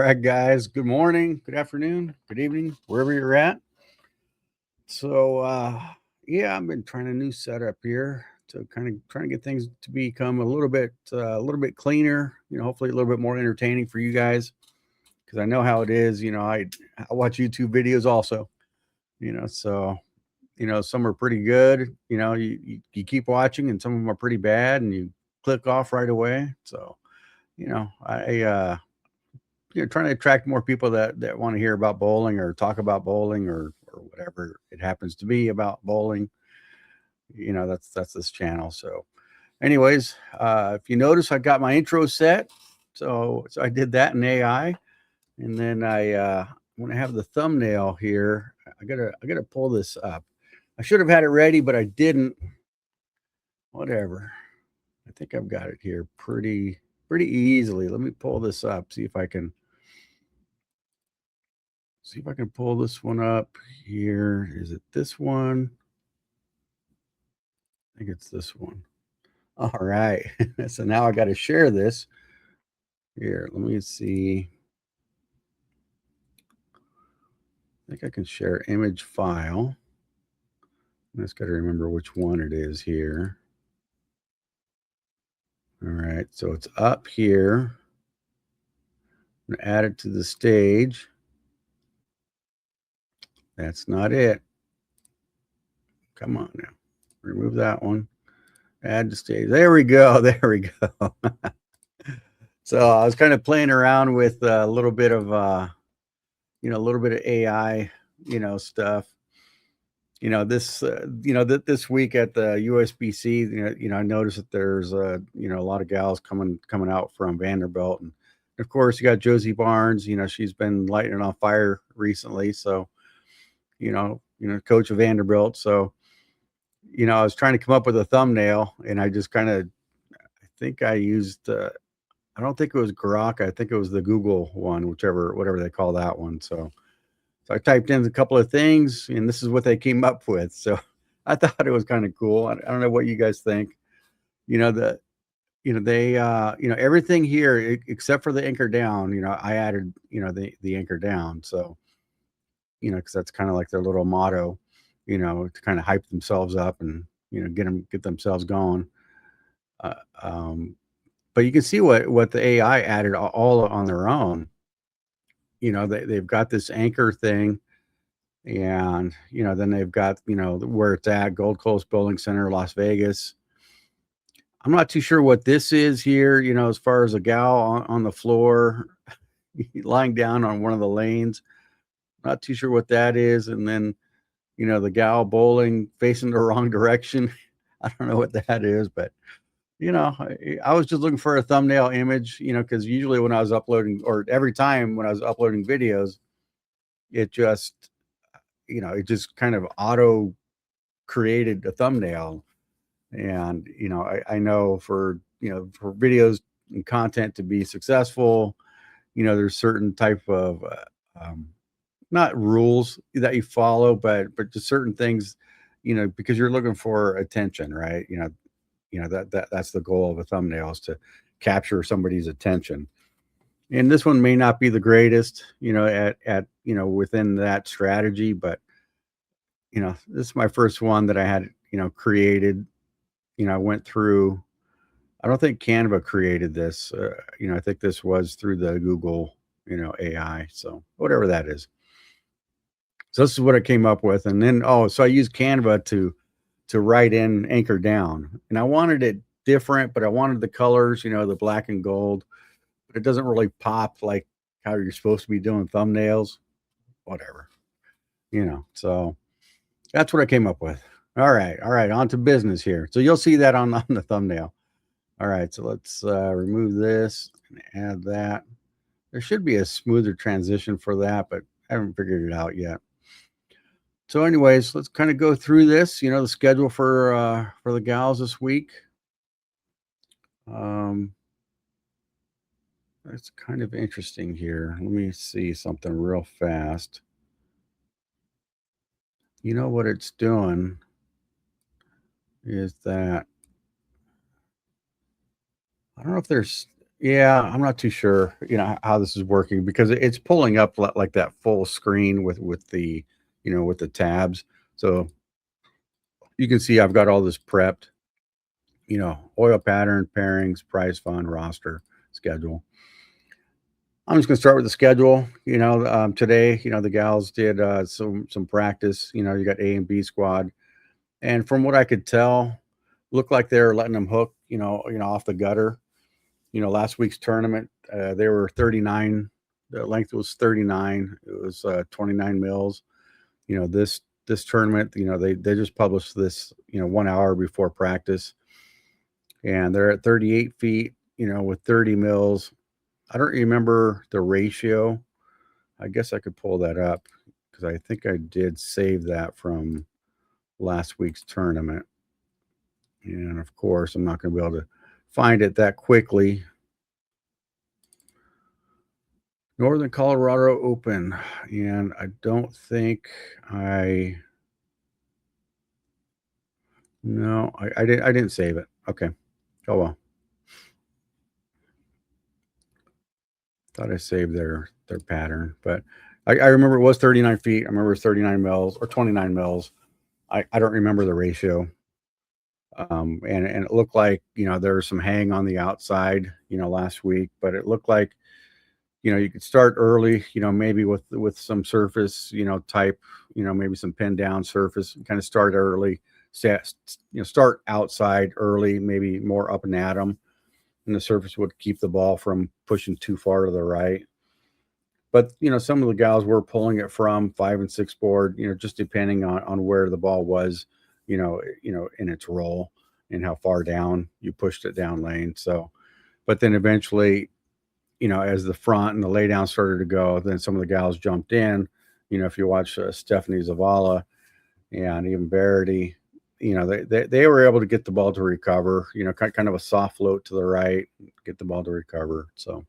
right, guys. Good morning, good afternoon, good evening, wherever you're at. So, yeah, I've been trying a new setup here to kind of trying to get things to become a little bit cleaner. Hopefully a little bit more entertaining for you guys because I know how it is. I watch YouTube videos also. So some are pretty good. You keep watching, and some of them are pretty bad, and you click off right away. So, I trying to attract more people that want to hear about bowling or talk about bowling or whatever it happens to be about bowling. That's this channel. So, anyways, if you notice, I got my intro set. So I did that in AI, and then when I have the thumbnail here, I gotta pull this up. I should have had it ready, but I didn't. Whatever. I think I've got it here pretty easily. Let me pull this up. See if I can pull this one up here. Is it this one? I think it's this one. All right. So now I got to share this. Here, let me see. I think I can share image file. I just got to remember which one it is here. All right. So it's up here. I'm going to add it to the stage. That's not it. Come on now. Remove that one. Add to stage. There we go. There we go. So I was kind of playing around with a little bit of a little bit of AI, stuff. This week at the USBC, I noticed that there's a lot of gals coming out from Vanderbilt, and of course you got Josie Barnes. She's been lighting it on fire recently. So, coach of Vanderbilt. So, I was trying to come up with a thumbnail, and I just I think I used. I don't think it was Grok. I think it was the Google one, whatever they call that one. So I typed in a couple of things, and this is what they came up with. So I thought it was kind of cool. I don't know what you guys think. They everything here except for the anchor down. I added the anchor down. So because that's kind of like their little motto. To kind of hype themselves up and get themselves going. Uh, um, but you can see what the AI added all on their own. They've got this anchor thing, and then they've got where it's at, Gold Coast Bowling Center, Las Vegas. I'm not too sure what this is here, as far as a gal on the floor lying down on one of the lanes. Not too sure what that is. And then the gal bowling facing the wrong direction. I don't know what that is, but I was just looking for a thumbnail image, because usually when I was uploading, or every time when I was uploading videos, it just kind of auto created a thumbnail. And I know for videos and content to be successful, there's certain type of not rules that you follow, but just certain things, because you're looking for attention, right? That's the goal of a thumbnail, is to capture somebody's attention. And this one may not be the greatest, at within that strategy, but this is my first one that I had, created. I went through. I don't think Canva created this. I think this was through the Google, AI. So whatever that is. So this is what I came up with, and then so I used Canva to write in anchor down, and I wanted it different, but I wanted the colors, the black and gold, but it doesn't really pop like how you're supposed to be doing thumbnails. Whatever, So that's what I came up with. All right, on to business here. So you'll see that on the thumbnail. All right, so let's remove this and add that. There should be a smoother transition for that, but I haven't figured it out yet. So anyways, let's kind of go through this, the schedule for the gals this week. It's kind of interesting here. Let me see something real fast. What it's doing is that I don't know if there's Yeah, I'm not too sure, how this is working because it's pulling up like that full screen with the, with the tabs. So you can see I've got all this prepped, oil pattern, pairings, price fund, roster, schedule. I'm just gonna start with the schedule. Today, the gals did some practice. You got A and B squad, and from what I could tell, looked like they're letting them hook. Off the gutter. Last week's tournament, they were 39. The length was 39. It was 29 mils. This tournament, they just published this, 1 hour before practice, and they're at 38 feet. With 30 mils. I don't remember the ratio. I guess I could pull that up because I think I did save that from last week's tournament. And of course, I'm not going to be able to find it that quickly. Northern Colorado Open, and I don't think no, I didn't save it. Okay. Oh well. Thought I saved their pattern, but I remember it was 39 feet. I remember it was 39 mils or 29 mils. I don't remember the ratio. And it looked like there was some hang on the outside last week, but it looked like you could start early, maybe with some surface type, maybe some pin down surface, kind of start early, start outside early, maybe more up and at them, and the surface would keep the ball from pushing too far to the right. But some of the gals were pulling it from 5 and 6 board, just depending on where the ball was, in its roll and how far down you pushed it down lane. So, but then eventually, as the front and the lay down started to go, then some of the gals jumped in. If you watch Stephanie Zavala and even Verity, they were able to get the ball to recover. Kind of a soft float to the right, get the ball to recover. So.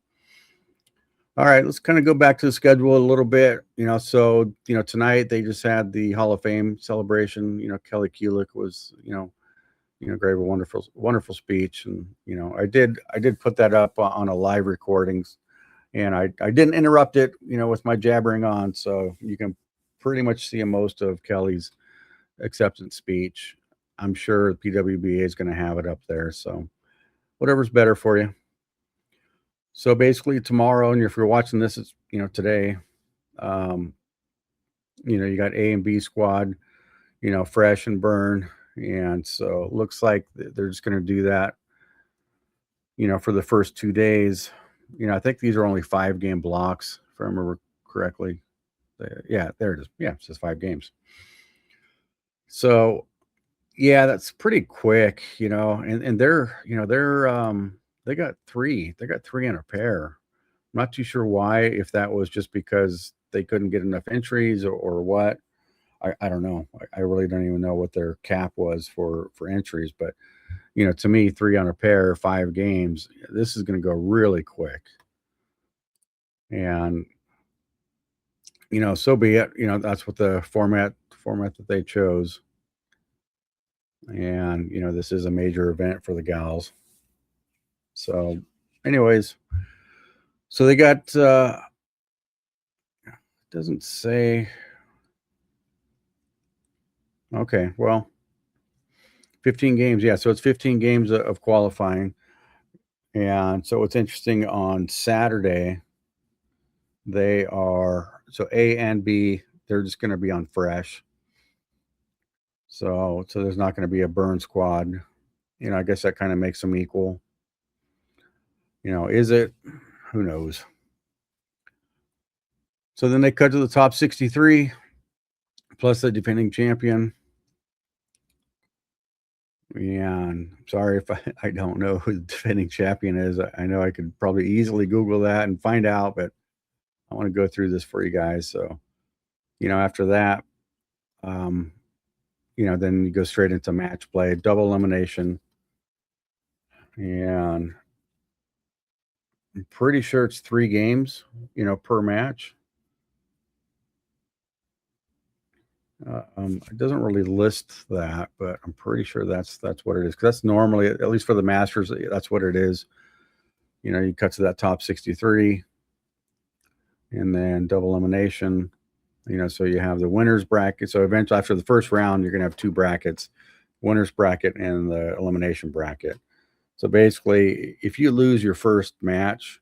All right, let's kind of go back to the schedule a little bit. Tonight they just had the Hall of Fame celebration. Kelly Kulick was, gave a wonderful, wonderful speech, and I did put that up on a live recordings, and I didn't interrupt it, with my jabbering on, so you can pretty much see most of Kelly's acceptance speech. I'm sure PWBA is going to have it up there, so whatever's better for you. So basically tomorrow, and if you're watching this, it's today. You got A and B squad, fresh and burn, and so it looks like they're just going to do that. For the first 2 days. I think these are only 5-game blocks, if I remember correctly. Yeah, there it is. Yeah, it says 5 games. So yeah, that's pretty quick, and they got three. They got three in a pair. I'm not too sure why, if that was just because they couldn't get enough entries or what. I don't know. I really don't even know what their cap was for entries, but to me, 3 on a pair, 5 games, this is going to go really quick. And so be it. That's what the format that they chose. And this is a major event for the gals. So, anyways, so they got doesn't say. Okay, well, 15 games. Yeah, so it's 15 games of qualifying. And so what's interesting, on Saturday, they are, so A and B, they're just going to be on fresh. So there's not going to be a burn squad. I guess that kind of makes them equal. Is it? Who knows? So then they cut to the top 63 plus the defending champion. And sorry if I don't know who the defending champion is. I know I could probably easily Google that and find out, but I want to go through this for you guys. So, after that, then you go straight into match play, double elimination. And I'm pretty sure it's 3 games, per match. It doesn't really list that, but I'm pretty sure that's what it is. 'Cause that's normally, at least for the Masters, that's what it is. You cut to that top 63, and then double elimination. So you have the winners bracket. So eventually, after the first round, you're going to have two brackets: winners bracket and the elimination bracket. So basically, if you lose your first match,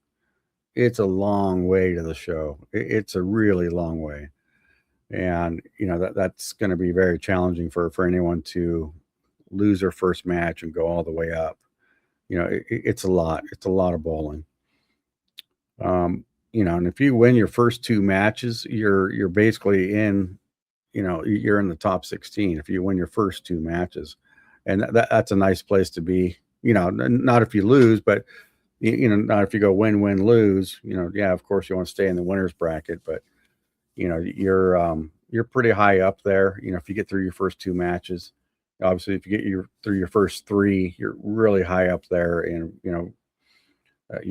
it's a long way to the show. It's a really long way, and that's going to be very challenging for anyone to lose their first match and go all the way up. It's a lot. It's a lot of bowling. And if you win your first two matches, you're basically in. You're in the top 16 if you win your first two matches, and that's a nice place to be. Not if you lose, but not if you go win, win, lose. Yeah, of course you want to stay in the winners bracket, but you're pretty high up there. If you get through your first two matches, obviously if you get through your first three, you're really high up there, and you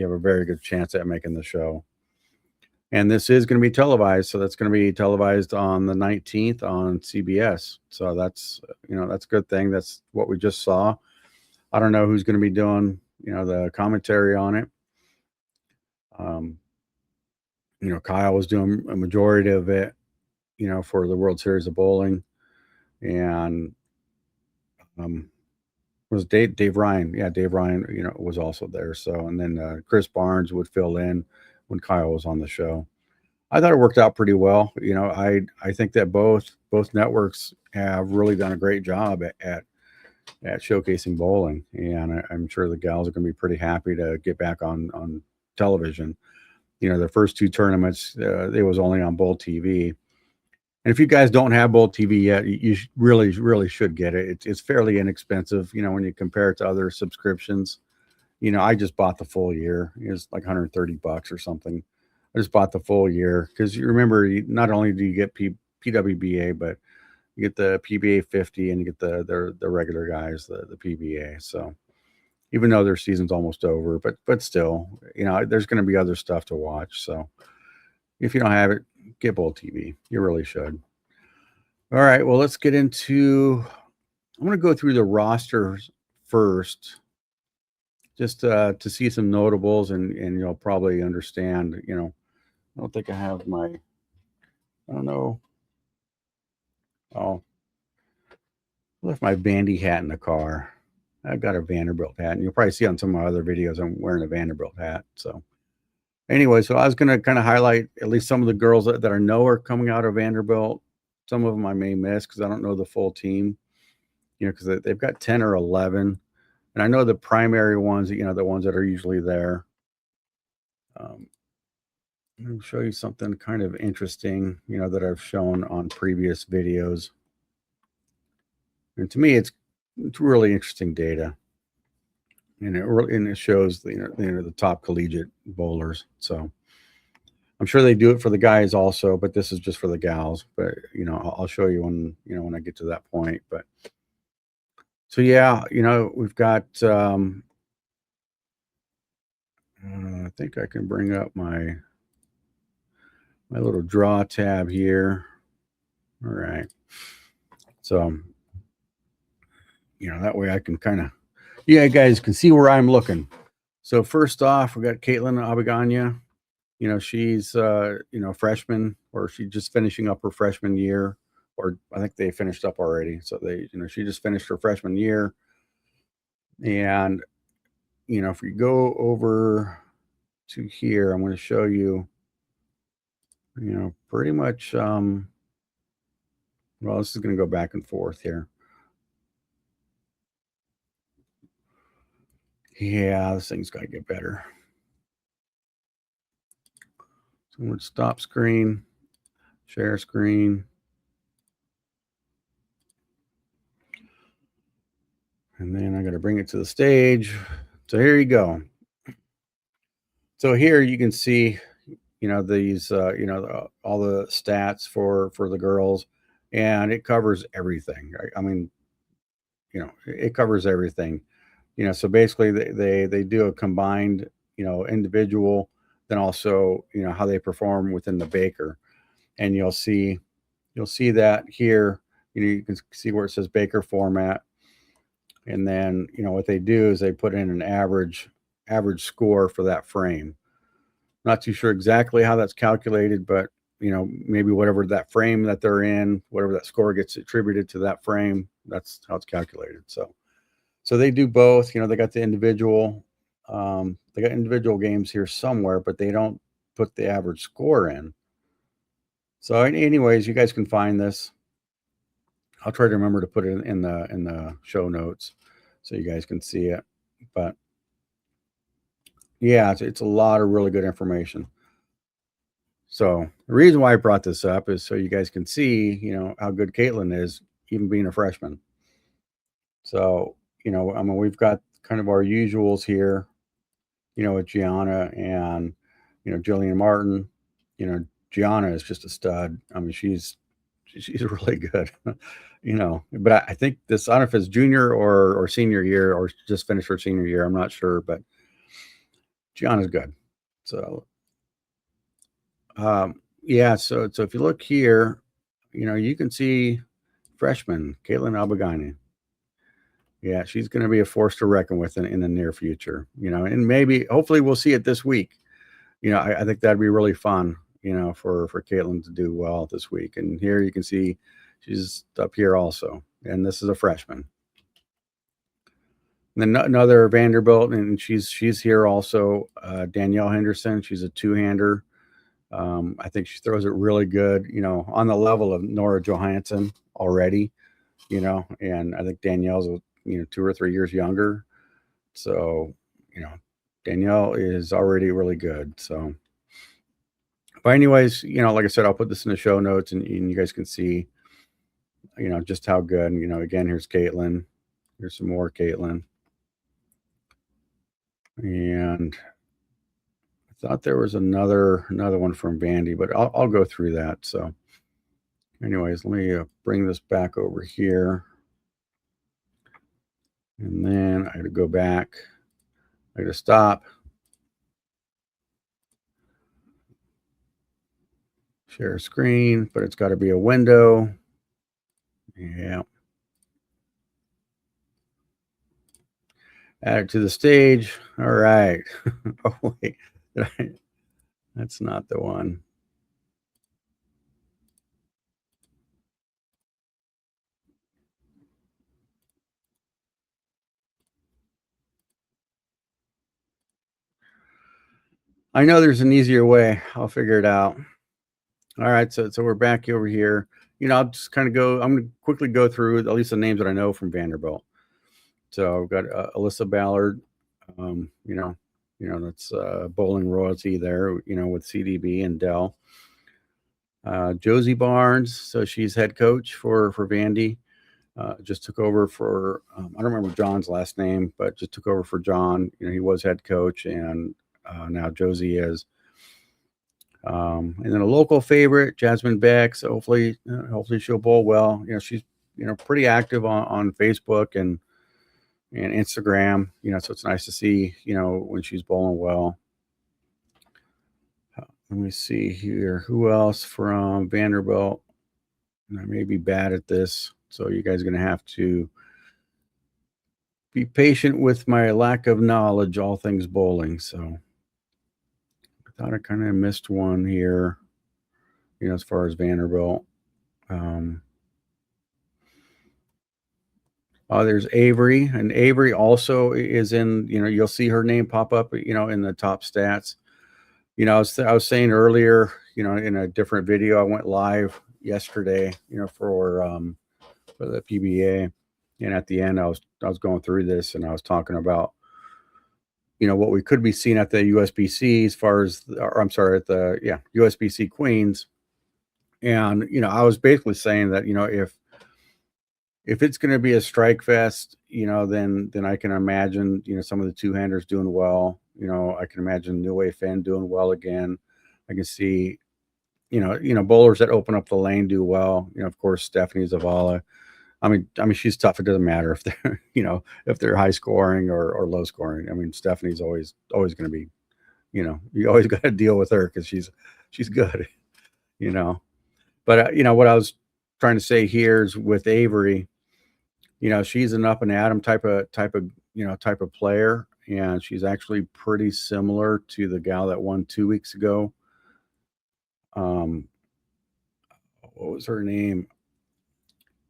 have a very good chance at making the show. And this is going to be televised, so that's going to be televised on the 19th on CBS. So that's that's a good thing. That's what we just saw. I don't know who's going to be doing the commentary on it. Kyle was doing a majority of it, for the World Series of Bowling, and was Dave Ryan. Yeah, Dave Ryan, was also there. So, and then Chris Barnes would fill in when Kyle was on the show. I thought it worked out pretty well. I think that both networks have really done a great job at showcasing bowling, and I'm sure the gals are going to be pretty happy to get back on television. The first two tournaments, it was only on Bowl TV. And if you guys don't have Bowl TV yet, you really, really should get it. It's fairly inexpensive, when you compare it to other subscriptions. I just bought the full year. It's like $130 or something. I just bought the full year because you remember, not only do you get PWBA, but you get the PBA 50 and you get the regular guys, the PBA. So even though their season's almost over, but still, there's going to be other stuff to watch. So if you don't have it, get Bowl TV. You really should. All right. Well, let's get into. I'm going to go through the rosters first, just to see some notables, and you'll probably understand. I don't think I have my. I don't know. Oh, I left my Vandy hat in the car. I've got a Vanderbilt hat, and you'll probably see on some of my other videos I'm wearing a Vanderbilt hat. So anyway, so I was going to kind of highlight at least some of the girls that I know are coming out of Vanderbilt. Some of them I may miss because I don't know the full team, because they've got 10 or 11. And I know the primary ones, the ones that are usually there. I'll show you something kind of interesting, that I've shown on previous videos. And to me, it's really interesting data. And it shows the top collegiate bowlers. So I'm sure they do it for the guys also, but this is just for the gals. But I'll show you when I get to that point. But so yeah, we've got. I think I can bring up my little draw tab here. All right. So that way I can kind of, you guys can see where I'm looking. So first off, we got Caitlin Abiganya. She's freshman, or she's just finishing up her freshman year, or I think they finished up already. So she just finished her freshman year. And if we go over to here, I'm going to show you, pretty much well, this is going to go back and forth here. Yeah, this thing's got to get better. So I'm going to stop screen, share screen. And then I got to bring it to the stage. So here you go. So here you can see, these, all the stats for the girls, and it covers everything. I mean, it covers everything. So basically they do a combined, individual, then also, how they perform within the Baker. And you'll see that here, you can see where it says Baker format. And then, what they do is they put in an average, 10 or 11 for the girls, and then, what they do is they put in an average, 10 or 11 for the guys. So basically they do a combined, individual, then also, how they perform within the Baker. And you'll see that here, you can see where it says Baker format. And then, what they do is they put in an average, average score for that frame. Not too sure exactly how that's calculated, but maybe whatever that frame that they're in, whatever that score gets attributed to that frame, that's how it's calculated. So they do both. They got the individual, they got individual games here somewhere, but they don't put the average score in. So, anyways, you guys can find this. I'll try to remember to put it in the show notes so you guys can see it. But yeah, it's a lot of really good information. So the reason why I brought this up is so you guys can see, how good Caitlin is, even being a freshman. So, I mean, we've got kind of our usuals here, with Gianna and, Jillian Martin. Gianna is just a stud. I mean, she's really good, but I think this, I don't know if it's junior or senior year or just finished her senior year. I'm not sure, but Gianna's good. So, yeah. So if you look here, you can see freshman Caitlin Albagani. Yeah, she's going to be a force to reckon with in the near future, and maybe, hopefully we'll see it this week. I think that'd be really fun, for Caitlin to do well this week. And here you can see she's up here also, and this is a freshman. And then another Vanderbilt, and she's here also, Danielle Henderson. She's a two-hander. I think she throws it really good, on the level of Nora Johansson already, and I think Danielle's 2 or 3 years younger. So, Danielle is already really good. So, but anyways, like I said, I'll put this in the show notes, and you guys can see, just how good. And, again, here's Caitlin. Here's some more Caitlin. And I thought there was another one from Vandy, but I'll go through that. So, anyways, let me bring this back over here. And then I got to go back. I got to stop. Share screen, but it's got to be a window. Yeah. Add it to the stage. All right. Oh, wait. That's not the one. I know there's an easier way. I'll figure it out. All right. So we're back over here. I'll just kind of I'm going to quickly go through at least the names that I know from Vanderbilt. So I've got Alyssa Ballard, that's bowling royalty there, with CDB and Dell. Josie Barnes, so she's head coach for Vandy. Just took over for, I don't remember John's last name, but just took over for John. He was head coach, and now Josie is. And then a local favorite, Jasmine Beck. So hopefully she'll bowl well. She's pretty active on Facebook and Instagram. So it's nice to see when she's bowling well. Let me see here. Who else from Vanderbilt? I may be bad at this, so you guys are going to have to be patient with my lack of knowledge, all things bowling. So I thought I kind of missed one here, as far as Vanderbilt. There's Avery, and Avery also is in, you'll see her name pop up, in the top stats. I was saying earlier, in a different video, I went live yesterday, for the PBA, and at the end, I was going through this, and I was talking about, what we could be seeing at the USBC as far as, or I'm sorry, at the USBC Queens, and I was basically saying that if it's going to be a strike fest, then I can imagine some of the two-handers doing well. I can imagine New Way Finn doing well again. I can see, bowlers that open up the lane do well. Of course, Stephanie Zavala. I mean, she's tough. It doesn't matter if they're, if they're high scoring or low scoring. I mean, Stephanie's always going to be, you always got to deal with her because she's good, But what I was trying to say here is with Avery, she's an up and atom type of player, and she's actually pretty similar to the gal that won 2 weeks ago. What was her name?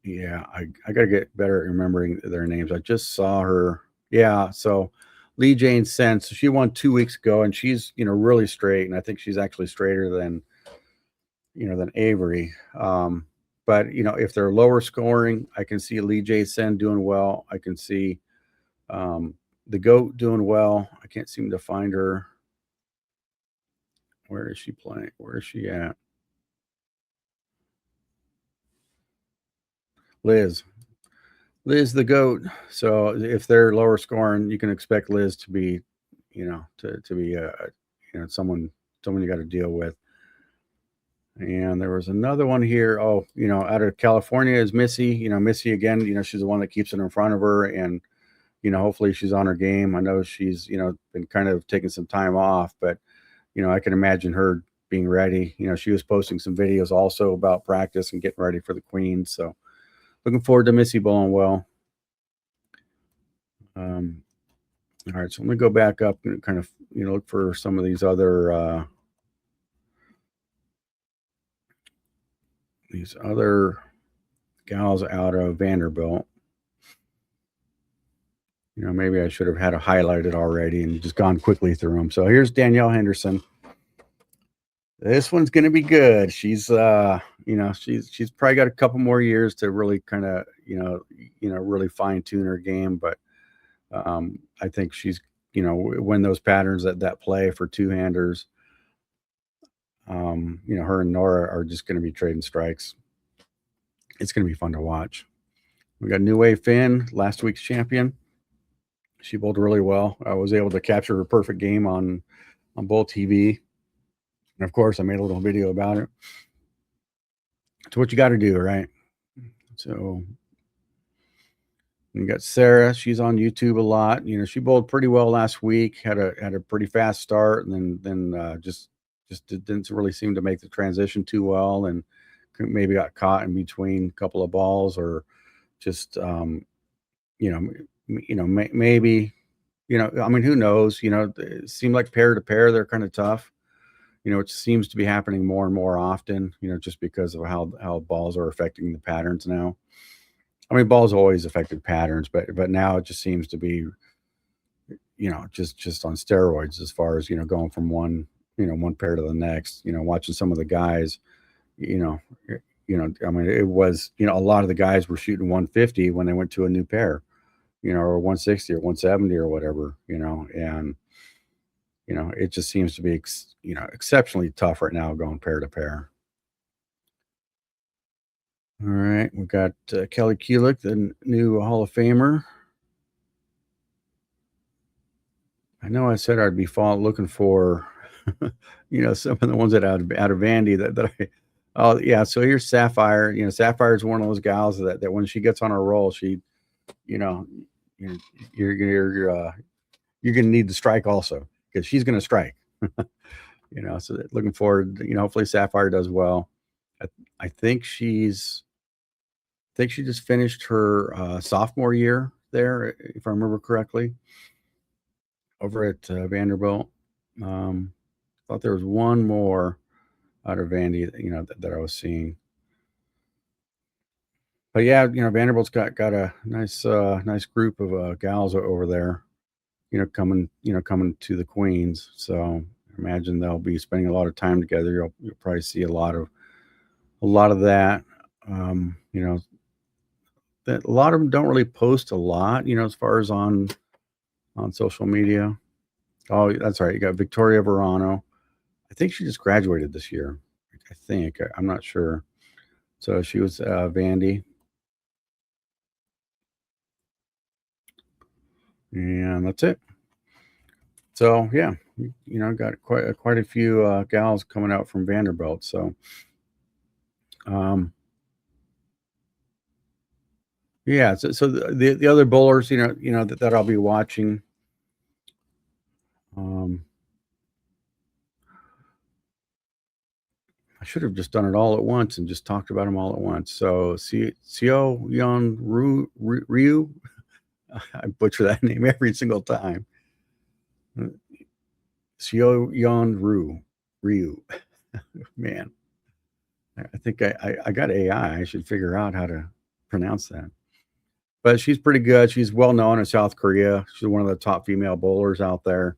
Yeah, I gotta get better at remembering their names. I just saw her. Yeah, so Lee Jane Sen. So she won 2 weeks ago, and she's really straight, and I think she's actually straighter than Avery. But if they're lower scoring, I can see Lee J Sen doing well. I can see the GOAT doing well. I can't seem to find her. Where is she playing? Where is she at? Liz the GOAT. So if they're lower scoring, you can expect Liz to be, to be someone you got to deal with. And there was another one here. Oh, out of California is Missy. Missy again. She's the one that keeps it in front of her, and hopefully she's on her game. I know she's been kind of taking some time off, but I can imagine her being ready. She was posting some videos also about practice and getting ready for the Queens. So looking forward to Missy bowling well. All right, so let me go back up and kind of look for some of these other gals out of Vanderbilt. Maybe I should have had it highlighted already and just gone quickly through them. So here's Danielle Henderson. This one's going to be good. She's she's probably got a couple more years to really kind of really fine tune her game, but I think she's when those patterns that play for two-handers, her and Nora are just going to be trading strikes. It's going to be fun to watch. We got New Wave Finn, last week's champion. She bowled really well. I was able to capture her perfect game on Bowl TV. And of course, I made a little video about it. It's what you got to do, right? So you got Sarah. She's on YouTube a lot. She bowled pretty well last week. Had a pretty fast start, and then just didn't really seem to make the transition too well, and maybe got caught in between a couple of balls, or just maybe I mean, who knows? It seemed like pair to pair they're kind of tough. It seems to be happening more and more often. Just because of how balls are affecting the patterns now. I mean, balls always affected patterns, but now it just seems to be, just on steroids as far as going from one pair to the next. Watching some of the guys, I mean, it was a lot of the guys were shooting 150 when they went to a new pair, or 160 or 170 or whatever, and it just seems to be exceptionally tough right now going pair to pair. All right, we got Kelly Kulick, the new Hall of Famer. I know I said I'd be looking for, some of the ones that out of Vandy that I. Oh yeah, so here's Sapphire. Sapphire is one of those gals that when she gets on a roll, she, you're gonna need to strike also, because she's gonna strike. So looking forward. Hopefully Sapphire does well. I think she just finished her sophomore year there, if I remember correctly, over at Vanderbilt. Thought there was one more out of Vandy, that I was seeing. But yeah, Vanderbilt's got a nice group of gals over there, coming to the Queens. So I imagine they'll be spending a lot of time together. You'll probably see a lot of that. That a lot of them don't really post a lot, as far as on social media. Oh, that's right. You got Victoria Verano. I think she just graduated this year. I think. I'm not sure. So she was Vandy. And that's it. So yeah, got quite a few gals coming out from Vanderbilt. So yeah, so the other bowlers, that I'll be watching. I should have just done it all at once and just talked about them all at once. So Seo Yeon Ryu, I butcher that name every single time. Seo Yon Ryu. Man, I think I got AI. I should figure out how to pronounce that. But she's pretty good. She's well known in South Korea. She's one of the top female bowlers out there.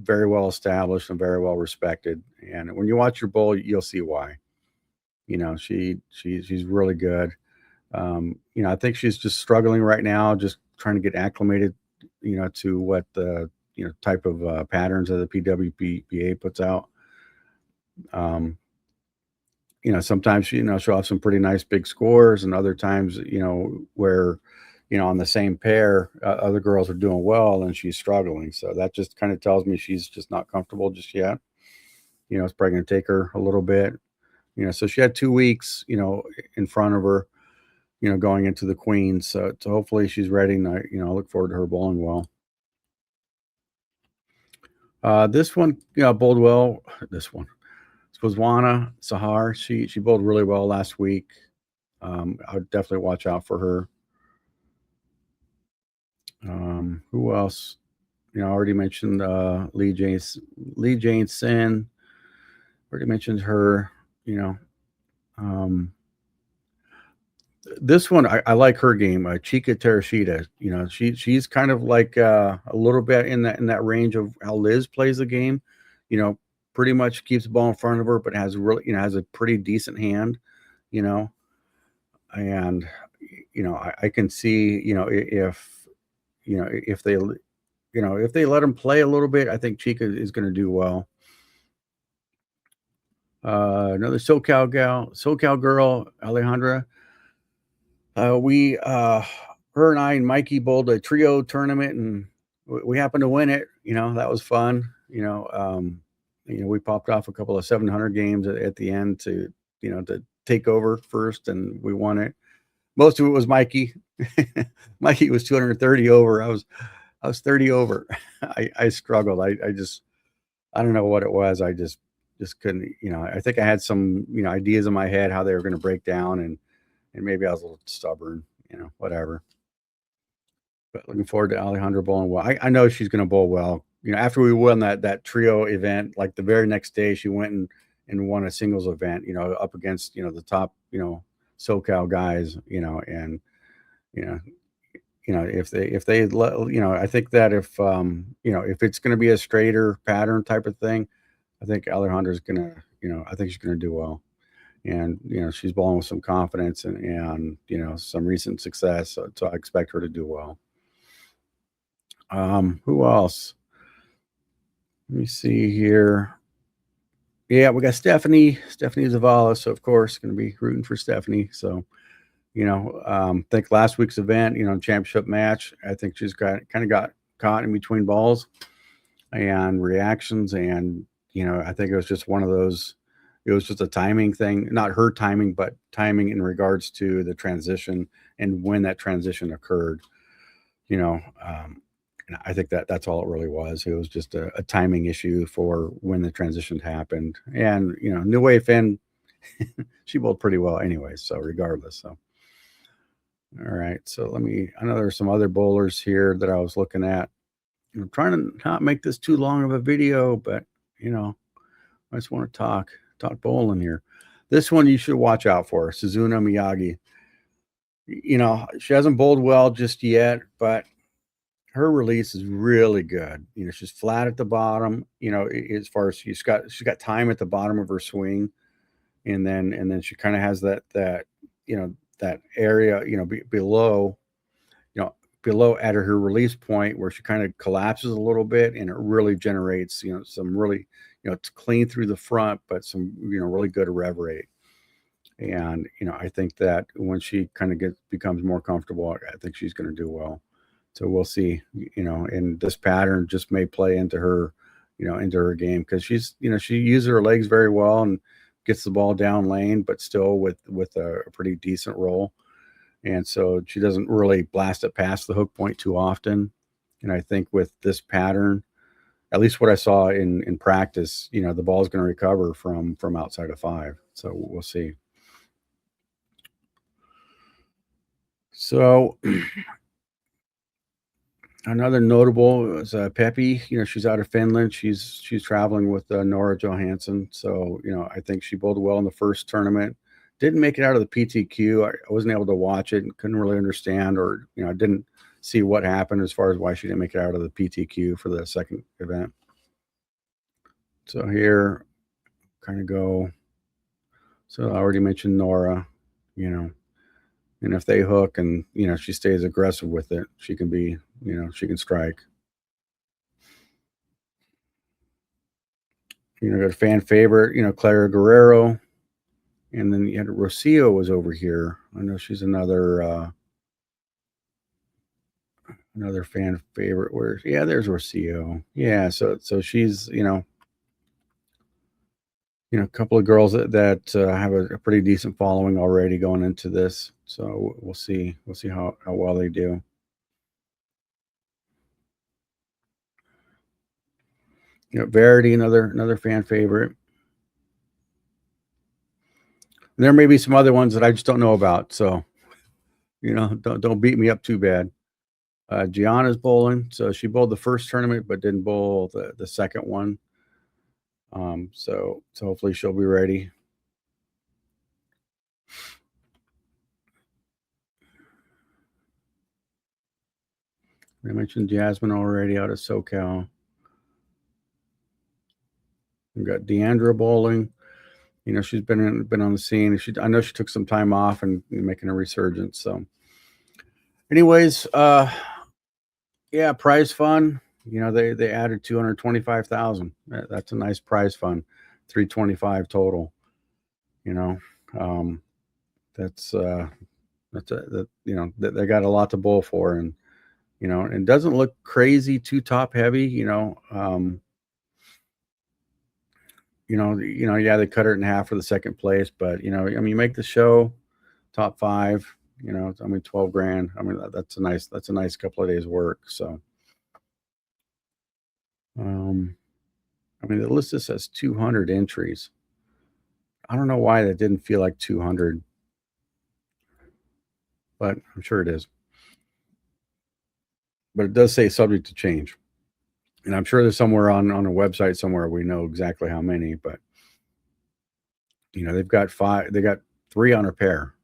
Very well established and very well respected. And when you watch her bowl, you'll see why. She's really good. I think she's just struggling right now, just trying to get acclimated, to what the type of patterns that the PWPA puts out. Sometimes she'll have some pretty nice big scores, and other times, where on the same pair, other girls are doing well and she's struggling. So that just kind of tells me she's just not comfortable just yet. It's probably going to take her a little bit. So she had 2 weeks, in front of her, going into the Queens. So hopefully she's ready. And I look forward to her bowling well. This one, bowled well. This one, Swana Sahar. She bowled really well last week. I would definitely watch out for her. Who else? I already mentioned Lee Jane Sin. Already mentioned her. This one I like her game. Chika Terashita. She's kind of like a little bit in that range of how Liz plays the game. Pretty much keeps the ball in front of her, but has has a pretty decent hand. And I can see if they if they let him play a little bit, I think Chica is going to do well. Another SoCal girl, Alejandra. Her and I and Mikey bowled a trio tournament, and we happened to win it. That was fun. We popped off a couple of 700 games at the end to take over first, and we won it. Most of it was Mikey. Mikey was 230 over. I was 30 over. I struggled. I don't know what it was. I just couldn't, I think I had some, ideas in my head how they were going to break down, and maybe I was a little stubborn, whatever. But looking forward to Alejandra bowling well. I know she's going to bowl well. After we won that trio event, like the very next day, she went and won a singles event, up against, the top, SoCal guys, and, if they let, I think that if it's going to be a straighter pattern type of thing, I think Alejandra's going to, I think she's going to do well. And, she's bowling with some confidence and some recent success. So I expect her to do well. Who else? Let me see here. Yeah, we got Stephanie Zavala. So of course, going to be rooting for Stephanie. So, think last week's event, championship match, I think she's kind of got caught in between balls and reactions. And, I think it was just one of those, it was just a timing thing, not her timing, but timing in regards to the transition and when that transition occurred, and I think that's all it really was. It was just a timing issue for when the transition happened. And, New Wave Finn, she bowled pretty well anyway. So regardless, so. All right. So I know there's some other bowlers here that I was looking at. I'm trying to not make this too long of a video, but, I just want to talk bowling here. This one you should watch out for, Suzuna Miyagi. She hasn't bowled well just yet, but her release is really good. She's flat at the bottom, as far as she's got time at the bottom of her swing. And then she kind of has that that area, below at her release point where she kind of collapses a little bit, and it really generates, some really, it's clean through the front, but some, really good rev rate. And, I think that when she kind of becomes more comfortable, I think she's going to do well. So we'll see, and this pattern just may play into her, into her game, because she's, she uses her legs very well and gets the ball down lane, but still with a pretty decent roll. And so she doesn't really blast it past the hook point too often. And I think with this pattern, at least what I saw in practice, the ball is going to recover from outside of 5. So we'll see. So Another notable is Peppy. She's out of Finland. She's traveling with Nora Johansson. So I think she bowled well in the first tournament. Didn't make it out of the PTQ. I wasn't able to watch it and couldn't really understand, or I didn't see what happened as far as why she didn't make it out of the PTQ for the second event. So here, kind of go. So I already mentioned Nora. And if they hook and she stays aggressive with it, she can be, she can strike. Got a fan favorite, Clara Guerrero, and then you had Rocio was over here. I know she's another fan favorite. There's Rocio. Yeah, so she's a couple of girls that have a pretty decent following already going into this. So we'll see how well they do. Verity, another fan favorite. And there may be some other ones that I just don't know about. So don't beat me up too bad. Gianna's bowling, so she bowled the first tournament but didn't bowl the second one. So hopefully she'll be ready. I mentioned Jasmine already out of SoCal. We've got Deandra bowling. She's been on the scene. I know she took some time off and making a resurgence. So, anyways, yeah, prize fund. They added 225,000. That's a nice prize fund. 325 total. That's they got a lot to bowl for, and it doesn't look crazy too top heavy. Yeah, they cut it in half for the second place, but you make the show top 5. 12 grand. That's a nice couple of days work. So, the list just says 200 entries. I don't know why that didn't feel like 200, but I'm sure it is. But it does say subject to change, and I'm sure there's somewhere on a website somewhere we know exactly how many. But they've got 5. They got 3 on a pair.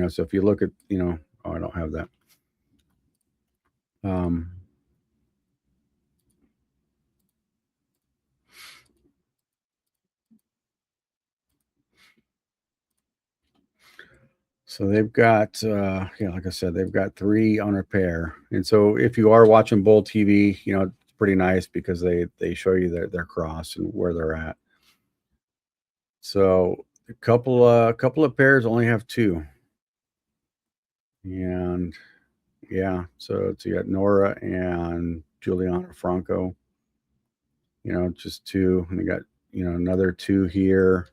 So if you look at I don't have that. So they've got, like I said, they've got 3 on a pair. And so if you are watching Bowl TV, it's pretty nice because they show you their cross and where they're at. So a couple of pairs only have 2. And yeah, so you got Nora and Juliana Franco, just 2. And they got, another 2 here.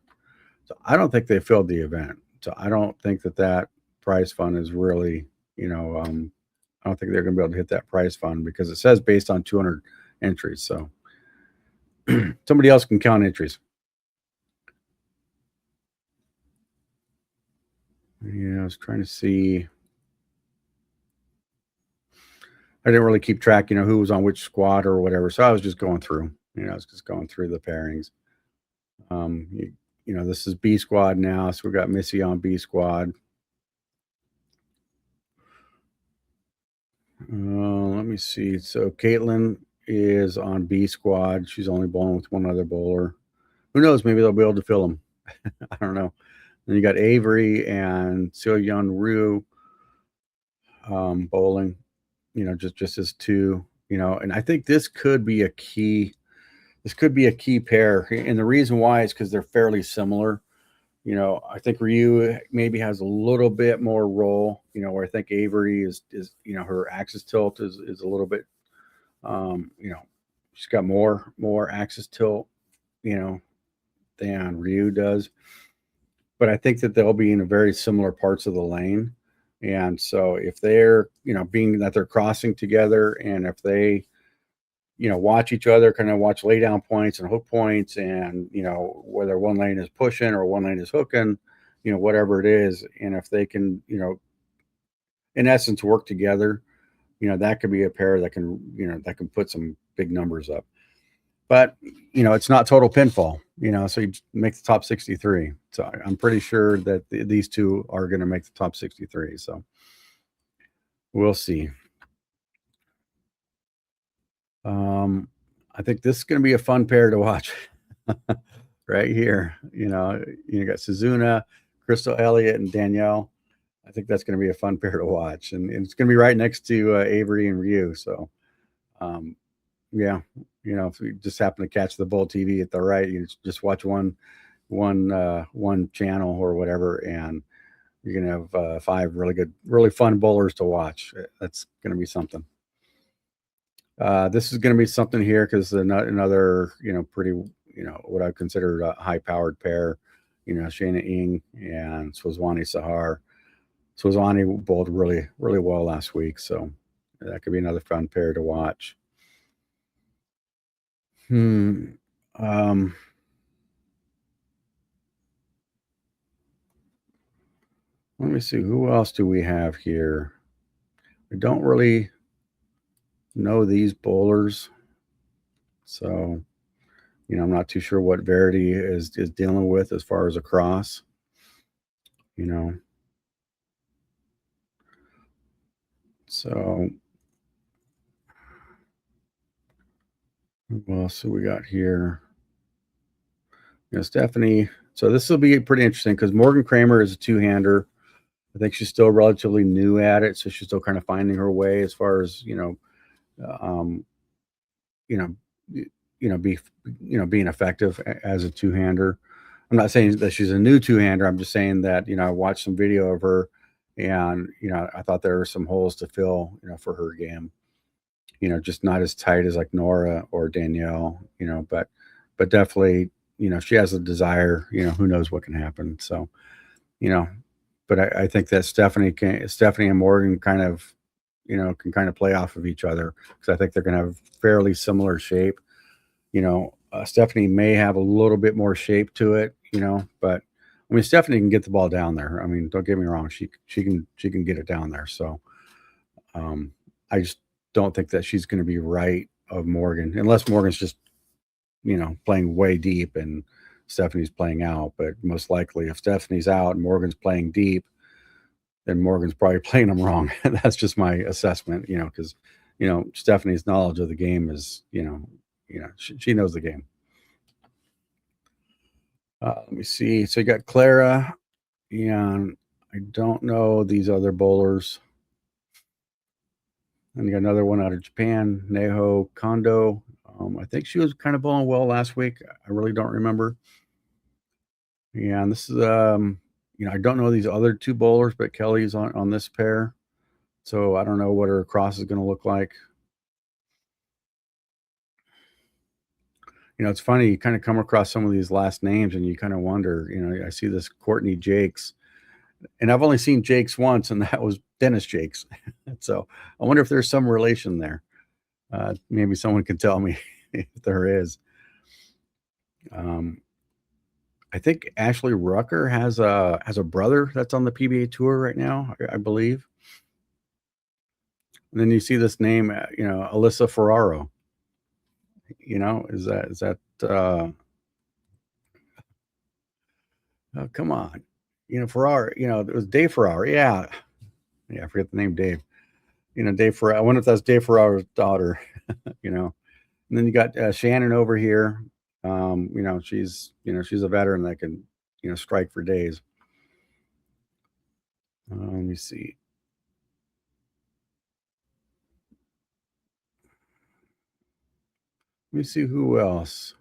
So I don't think they filled the event. So I don't think that prize fund is really, I don't think they're going to be able to hit that prize fund because it says based on 200 entries. So somebody else can count entries. Yeah, I was trying to see. I didn't really keep track, who was on which squad or whatever. So I was just going through, I was just going through the pairings. This is B squad now. So we got Missy on B squad. Let me see. So Caitlin is on B squad. She's only bowling with one other bowler. Who knows? Maybe they'll be able to fill them. I don't know. Then you got Avery and Seoyeon Ryu bowling. Just as 2. And I think this could be a key. This could be a key pair, and the reason why is because they're fairly similar. I think Ryu maybe has a little bit more roll. Where I think Avery is her axis tilt is a little bit. She's got more axis tilt, than Ryu does. But I think that they'll be in very similar parts of the lane. And so if they're, being that they're crossing together, and if they, watch each other, kind of watch lay down points and hook points, and, whether one lane is pushing or one lane is hooking, whatever it is. And if they can, in essence, work together, that could be a pair that can, that can put some big numbers up. But, it's not total pinfall, so you make the top 63. So I'm pretty sure that these two are going to make the top 63. So we'll see. I think this is going to be a fun pair to watch right here. You got Suzuna, Crystal Elliott, and Danielle. I think that's going to be a fun pair to watch, and it's going to be right next to Avery and Ryu. So, yeah, if you just happen to catch the Bull TV at the right, you just watch one channel or whatever, and you're gonna have 5 really fun bowlers to watch. That's going to be something. This is going to be something here because another, pretty, what I consider a high-powered pair. Shayna Ing and Swazwani Sahar. Swazwani bowled really, really well last week, so that could be another fun pair to watch. Let me see, who else do we have here? I don't really know these bowlers, so I'm not too sure what Verity is dealing with as far as a cross. So what else do we got here? Stephanie. So this will be pretty interesting because Morgan Kramer is a two-hander. I think she's still relatively new at it, so she's still kind of finding her way as far as being effective as a two-hander. I'm not saying that she's a new two-hander. I'm just saying that I watched some video of her, and I thought there were some holes to fill, for her game. Just not as tight as like Nora or Danielle, but definitely, she has a desire. Who knows what can happen. So, but I think that Stephanie and Morgan kind of, can kind of play off of each other because I think they're going to have fairly similar shape. Stephanie may have a little bit more shape to it, but I mean, Stephanie can get the ball down there. I mean, don't get me wrong. She can get it down there. So, I just don't think that she's going to be right of Morgan unless Morgan's just, playing way deep and Stephanie's playing out. But most likely if Stephanie's out and Morgan's playing deep, then Morgan's probably playing them wrong. That's just my assessment, because, Stephanie's knowledge of the game is, she knows the game. Let me see. So you got Clara, and I don't know these other bowlers. And you got another one out of Japan, Neho Kondo. I think she was kind of bowling well last week. I really don't remember. Yeah, and this is I don't know these other two bowlers, but Kelly's on this pair. So I don't know what her cross is going to look like. It's funny, you kind of come across some of these last names and you kind of wonder, I see this Courtney Jakes, and I've only seen Jakes once, and that was Dennis Jakes. So I wonder if there's some relation there. Maybe someone can tell me if there is. I think Ashley Rucker has a brother that's on the PBA tour right now, I believe. And then you see this name, Alyssa Ferraro. Is that oh, come on. Ferraro, it was Dave Ferraro. Yeah. Yeah, I forget the name Dave. Dave Ferraro. I wonder if that's Dave Ferraro's daughter, And then you got Shannon over here. She's a veteran that can, strike for days. Let me see. Let me see who else.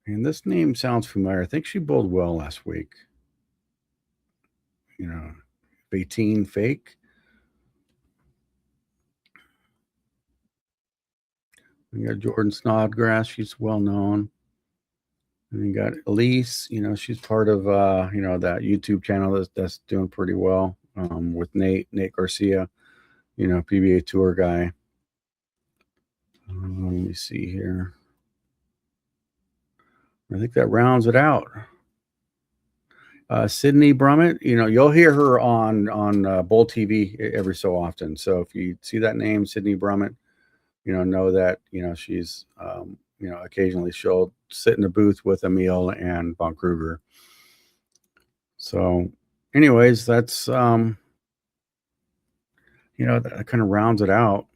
And this name sounds familiar. I think she bowled well last week. 18 Fake. You got Jordan Snodgrass. She's well known. And you got Elise. She's part of that YouTube channel that's doing pretty well with Nate Garcia. PBA Tour guy. Let me see here. I think that rounds it out. Sydney Brummett, you'll hear her on Bull TV every so often. So if you see that name, Sydney Brummett, know that she's occasionally she'll sit in a booth with Emil and Von Kruger. So, anyways, that's that kind of rounds it out.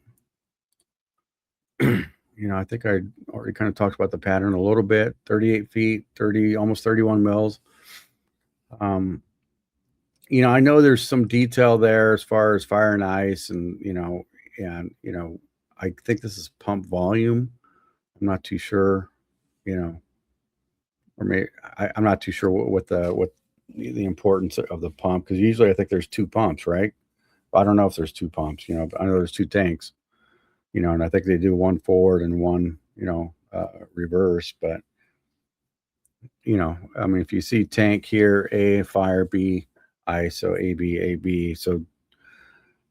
I think I already kind of talked about the pattern a little bit. 38 feet, 30, almost 31 mils. I know there's some detail there as far as fire and ice, and I think this is pump volume. I'm not too sure, or maybe I'm not too sure what the importance of the pump, because usually I think there's two pumps, right? I don't know if there's two pumps, but I know there's two tanks, and I think they do one forward and one, reverse. But I mean, if you see tank here, A, fire, B, ISO, A, B. So,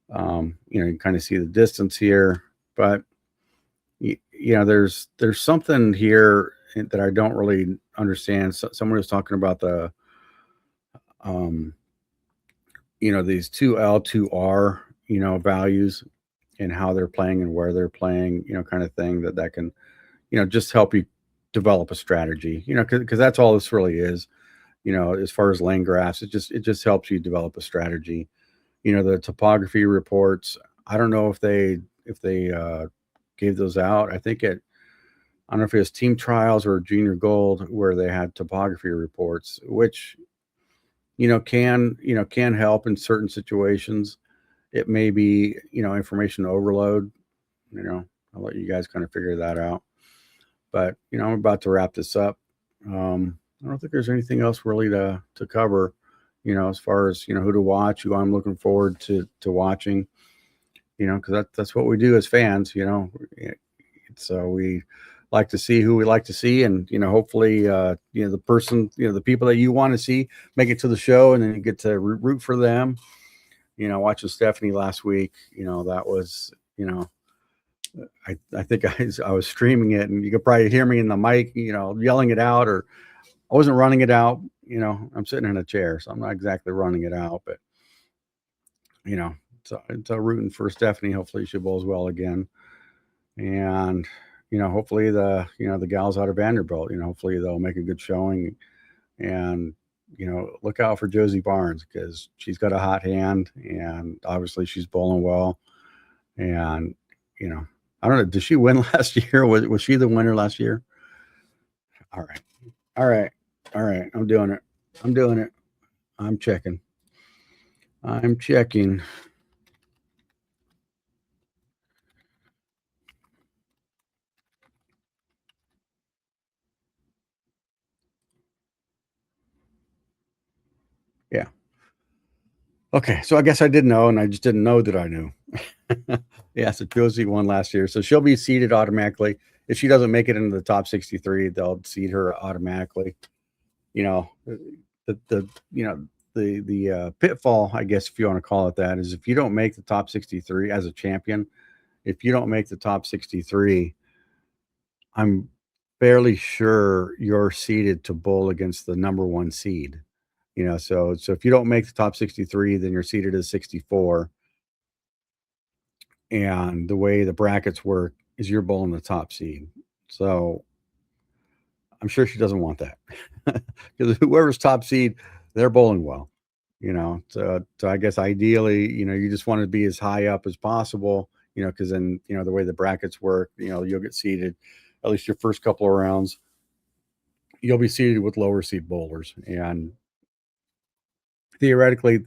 you can kind of see the distance here, but there's something here that I don't really understand. So, someone was talking about the, these 2L, 2R, values, and how they're playing and where they're playing, kind of thing that can, just help you develop a strategy, because that's all this really is, as far as lane graphs. It just helps you develop a strategy. The topography reports, I don't know if they gave those out. I don't know if it was team trials or junior gold where they had topography reports, which, can help in certain situations. It may be, information overload. I'll let you guys kind of figure that out. But, I'm about to wrap this up. I don't think there's anything else really to cover, as far as, who to watch, who I'm looking forward to watching, because that's what we do as fans, So we like to see who we like to see, and, hopefully, the person, the people that you want to see make it to the show, and then you get to root for them. Watching Stephanie last week, that was, I think I was streaming it, and you could probably hear me in the mic, yelling it out, or I wasn't running it out. I'm sitting in a chair, so I'm not exactly running it out, but it's a rooting for Stephanie. Hopefully she bowls well again, and hopefully the gals out of Vanderbilt, hopefully they'll make a good showing, and look out for Josie Barnes, because she's got a hot hand, and obviously she's bowling well, and I don't know. Did she win last year? Was she the winner last year? All right. All right. All right. I'm doing it. I'm checking. Yeah. Okay. So I guess I did know, and I just didn't know that I knew. Yeah. So Josie won last year. So she'll be seeded automatically. If she doesn't make it into the top 63, they'll seed her automatically. The pitfall, I guess, if you want to call it that, is if you don't make the top 63 as a champion, if you don't make the top 63, I'm fairly sure you're seeded to bowl against the number one seed. So if you don't make the top 63, then you're seeded as 64. And the way the brackets work is you're bowling the top seed. So I'm sure she doesn't want that, because whoever's top seed, they're bowling well. So I guess ideally, you just want to be as high up as possible, because then, the way the brackets work, you'll get seeded, at least your first couple of rounds, you'll be seeded with lower seed bowlers. And theoretically,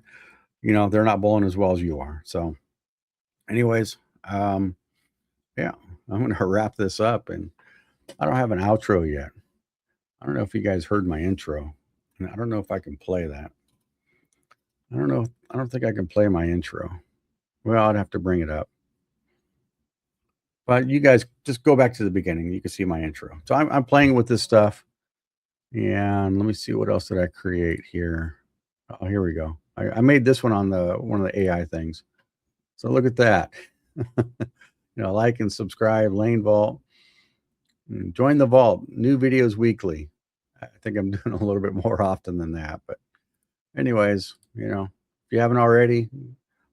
they're not bowling as well as you are. So anyways, yeah, I'm going to wrap this up, and I don't have an outro yet. I don't know if you guys heard my intro, and I don't know if I can play that. I don't know. I don't think I can play my intro. Well, I'd have to bring it up. But you guys just go back to the beginning. You can see my intro. So I'm playing with this stuff. And let me see, what else did I create here? Oh, here we go. I made this one on one of the AI things. So look at that. Like and subscribe, Lane Vault. Join the vault. New videos weekly. I think I'm doing a little bit more often than that, but anyways, if you haven't already,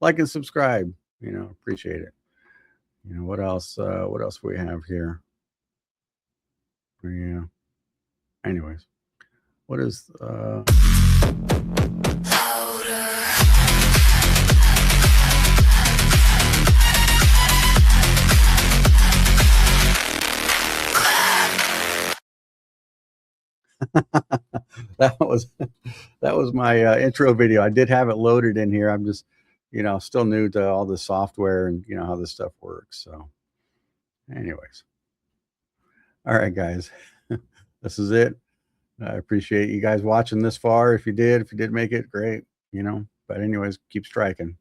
like and subscribe. Appreciate it. What else? What else we have here? Yeah. Anyways, what is that was my intro video. I did have it loaded in here. I'm just, still new to all the software and how this stuff works. So, anyways, all right, guys, this is it. I appreciate you guys watching this far. If you did make it, great. But anyways, keep striking.